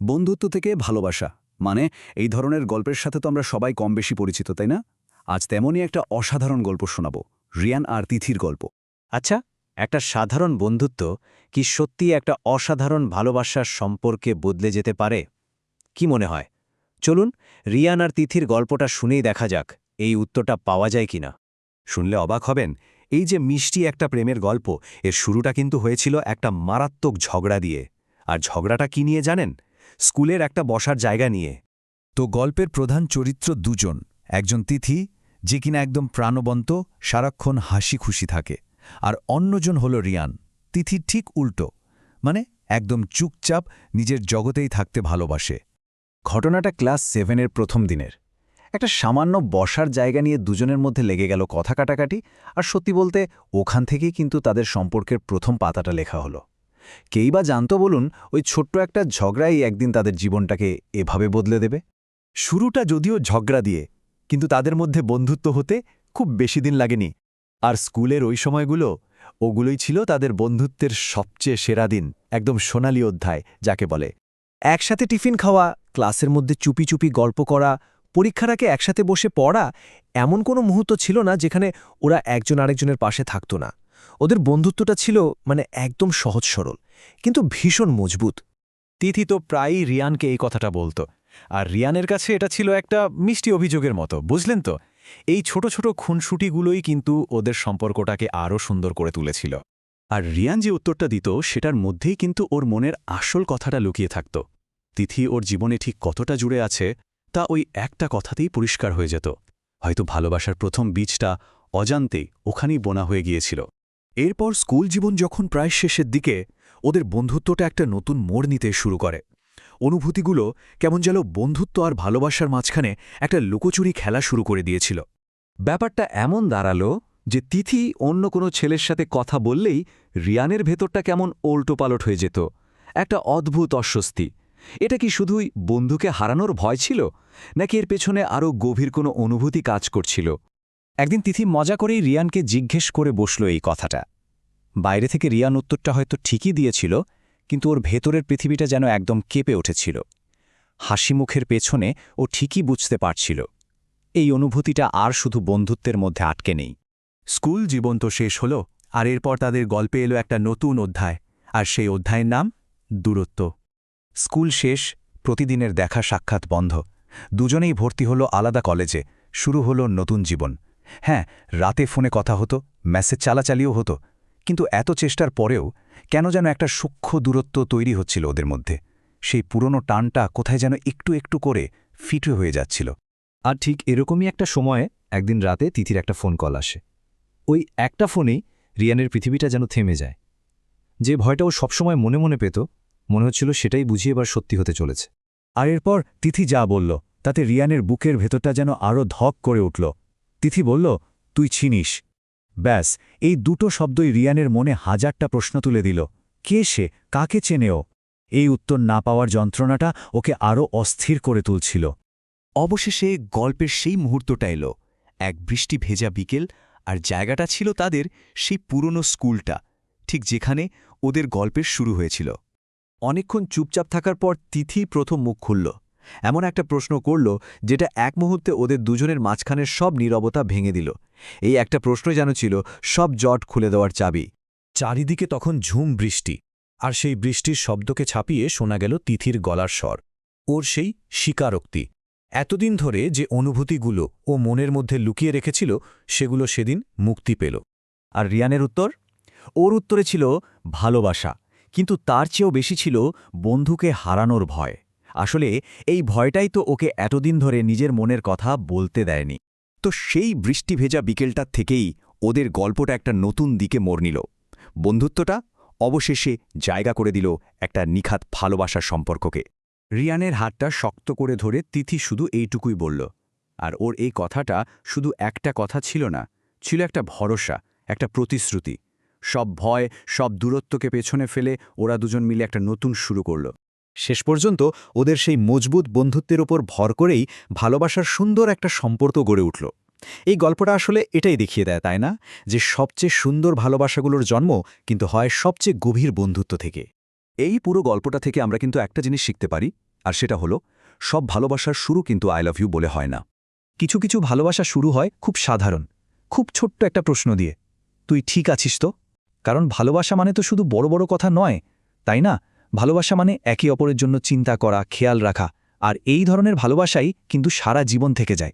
বন্ধুত্ব থেকে ভালোবাসা মানে এই ধরনের গল্পের সাথে তো আমরা সবাই কম বেশি পরিচিত, তাই না? আজ তেমনই একটা অসাধারণ গল্প শোনাব, রিয়ান আর তিথির গল্প। আচ্ছা, একটা সাধারণ বন্ধুত্ব কি সত্যি একটা অসাধারণ ভালোবাসার সম্পর্কে বদলে যেতে পারে? কি মনে হয়? চলুন রিয়ান আর তিথির গল্পটা শুনেই দেখা যাক এই উত্তরটা পাওয়া যায় কিনা। শুনলে অবাক হবেন, এই যে মিষ্টি একটা প্রেমের গল্প, এর শুরুটা কিন্তু হয়েছিল একটা মারাত্মক ঝগড়া দিয়ে। আর ঝগড়াটা কি নিয়ে জানেন? স্কুলের একটা বসার জায়গা নিয়ে। তো গল্পের প্রধান চরিত্র দুজন, একজন তিথি, যে কিনা একদম প্রাণবন্ত, সারাক্ষণ হাসি খুশি থাকে, আর অন্যজন হল রিয়ান, তিথির ঠিক উল্টো, মানে একদম চুপচাপ নিজের জগতেই থাকতে ভালোবাসে। ঘটনাটা ক্লাস 7-এর প্রথম দিনের। একটা সামান্য বসার জায়গা নিয়ে দুজনের মধ্যে লেগে গেল কথা কাটাকাটি, আর সত্যি বলতে ওখান থেকেই কিন্তু তাদের সম্পর্কের প্রথম পাতাটা লেখা হলো। কেই বা জানতো বলুন, ওই ছোট্ট একটা ঝগড়াই একদিন তাদের জীবনটাকে এভাবে বদলে দেবে। শুরুটা যদিও ঝগড়া দিয়ে, কিন্তু তাদের মধ্যে বন্ধুত্ব হতে খুব বেশি দিন লাগেনি। আর স্কুলের ওই সময়গুলো, ওগুলোই ছিল তাদের বন্ধুত্বের সবচেয়ে সেরা দিন, একদম সোনালি অধ্যায় যাকে বলে। একসাথে টিফিন খাওয়া, ক্লাসের মধ্যে চুপি চুপি গল্প করা, পরীক্ষার আগে একসাথে বসে পড়া, এমন কোনো মুহূর্ত ছিল না যেখানে ওরা একজন আরেকজনের পাশে থাকত না। ওদের বন্ধুত্বটা ছিল একদম সহজ সরল, কিন্তু ভীষণ মজবুত। তিথি তো প্রায়ই রিয়ানকে এই কথাটা বলতো, আর রিয়ানের কাছে এটা ছিল একটা মিষ্টি অভিযোগের মতো, বুঝলেন তো? এই ছোট ছোট খুনসুটিগুলোই কিন্তু ওদের সম্পর্কটাকে আরও সুন্দর করে তুলেছিল। আর রিয়ান যে উত্তরটা দিত, সেটার মধ্যেই কিন্তু ওর মনের আসল কথাটা লুকিয়ে থাকত। তিথি ওর জীবনে ঠিক কতটা জুড়ে আছে তা ওই একটা কথাতেই পরিষ্কার হয়ে যেত। হয়তো ভালোবাসার প্রথম বীজটা অজান্তেই ওখানেই বোনা হয়ে গিয়েছিল। এরপর স্কুল জীবন যখন প্রায় শেষের দিকে, ওদের বন্ধুত্বটা একটা নতুন মোড় নিতে শুরু করে। অনুভূতিগুলো কেমন যেন বন্ধুত্ব আর ভালোবাসার মাঝখানে একটা লুকোচুরি খেলা শুরু করে দিয়েছিল। ব্যাপারটা এমন দাঁড়ালো যে তিথি অন্য কোনো ছেলের সাথে কথা বললেই রিয়ানের ভেতরটা কেমন ওল্টোপালট হয়ে যেত, একটা অদ্ভুত অস্বস্তি। এটা কি শুধুই বন্ধুকে হারানোর ভয় ছিল, নাকি এর পেছনে আরও গভীর কোনো অনুভূতি কাজ করছিল? একদিন তিথি মজা করেই রিয়ানকে জিজ্ঞেস করে বসল এই কথাটা। বাইরে থেকে রিয়ান উত্তরটা হয়তো ঠিকই দিয়েছিল, কিন্তু ওর ভেতরের পৃথিবীটা যেন একদম কেঁপে উঠেছিল। হাসি মুখের পেছনে ও ঠিকই বুঝতে পারছিল এই অনুভূতিটা আর শুধু বন্ধুত্বের মধ্যে আটকে নেই। স্কুল জীবন তো শেষ হলো, আর এরপর তাদের গল্পে এলো একটা নতুন অধ্যায়, আর সেই অধ্যায়ের নাম দূরত্ব। স্কুল শেষ, প্রতিদিনের দেখা সাক্ষাৎ বন্ধ, দুজনেই ভর্তি হলো আলাদা কলেজে, শুরু হলো নতুন জীবন। হ্যাঁ, রাতে ফোনে কথা হতো, মেসেজ চালাচালিও হতো, কিন্তু এত চেষ্টার পরেও কেন যেন একটা সূক্ষ্ম দূরত্ব তৈরি হচ্ছিল ওদের মধ্যে। সেই পুরনো টানটা কোথায় যেন একটু একটু করে ফিটে হয়ে যাচ্ছিল। আর ঠিক এরকমই একটা সময়ে একদিন রাতে তিথির একটা ফোন কল আসে। ওই একটা ফোনেই রিয়ানের পৃথিবীটা যেন থেমে যায়। যে ভয়টা ও সবসময় মনে মনে পেত, মনে হচ্ছিল সেটাই বুঝিয়ে এবার সত্যি হতে চলেছে। আর এরপর তিথি যা বলল, তাতে রিয়ানের বুকের ভেতরটা যেন আরও ধক করে উঠল। তিথি বলল, তুই চিনিস। ব্যাস, এই দুটো শব্দই রিয়ানের মনে হাজারটা প্রশ্ন তুলে দিল। কে সে, কাকে চেনেও? এই উত্তর না পাওয়ার যন্ত্রণাটা ওকে আরও অস্থির করে তুলছিল। অবশেষে গল্পের সেই মুহূর্তটা এলো, এক বৃষ্টি ভেজা বিকেল, আর জায়গাটা ছিল তাদের সেই পুরনো স্কুলটা, ঠিক যেখানে ওদের গল্পের শুরু হয়েছিল। অনেকক্ষণ চুপচাপ থাকার পর তিথি প্রথম মুখ খুলল, এমন একটা প্রশ্ন করল যেটা এক মুহূর্তে ওদের দুজনের মাঝখানের সব নীরবতা ভেঙে দিল। এই একটা প্রশ্নই যেন ছিল সব জট খুলে দেওয়ার চাবি। চারিদিকে তখন ঝুম বৃষ্টি, আর সেই বৃষ্টির শব্দকে ছাপিয়ে শোনা গেল তিথির গলার স্বর, ওর সেই স্বীকারোক্তি। এতদিন ধরে যে অনুভূতিগুলো ও মনের মধ্যে লুকিয়ে রেখেছিল, সেগুলো সেদিন মুক্তি পেল। আর রিয়ানের উত্তর? ওর উত্তরে ছিল ভালোবাসা, কিন্তু তার চেয়েও বেশি ছিল বন্ধুকে হারানোর ভয়। আসলে এই ভয়টাই তো ওকে এতদিন ধরে নিজের মনের কথা বলতে দেয়নি। তো সেই বৃষ্টি ভেজা বিকেলটার থেকেই ওদের গল্পটা একটা নতুন দিকে মোড় নিল। বন্ধুত্বটা অবশেষে জায়গা করে দিল একটা নিখাত ভালোবাসার সম্পর্ককে। রিয়ানের হাতটা শক্ত করে ধরে তিথি শুধু এইটুকুই বলল, আর ওর এই কথাটা শুধু একটা কথা ছিল না, ছিল একটা ভরসা, একটা প্রতিশ্রুতি। সব ভয়, সব দূরত্বকে পেছনে ফেলে ওরা দুজন মিলে একটা নতুন শুরু করল। শেষ পর্যন্ত ওদের সেই মজবুত বন্ধুত্বের ওপর ভর করেই ভালোবাসার সুন্দর একটা সম্পর্ক গড়ে উঠল। এই গল্পটা আসলে এটাই দেখিয়ে দেয়, তাই না, যে সবচেয়ে সুন্দর ভালোবাসাগুলোর জন্ম কিন্তু হয় সবচেয়ে গভীর বন্ধুত্ব থেকে। এই পুরো গল্পটা থেকে আমরা কিন্তু একটা জিনিস শিখতে পারি, আর সেটা হলো সব ভালোবাসার শুরু কিন্তু আই লাভ ইউ বলে হয় না। কিছু কিছু ভালোবাসা শুরু হয় খুব সাধারণ, খুব ছোট্ট একটা প্রশ্ন দিয়ে, তুই ঠিক আছিস তো? কারণ ভালোবাসা মানে তো শুধু বড় বড় কথা নয়, তাই না? ভালোবাসা মানে একে অপরের জন্য চিন্তা করা, খেয়াল রাখা, আর এই ধরনের ভালোবাসাই কিন্তু সারা জীবন থেকে যায়।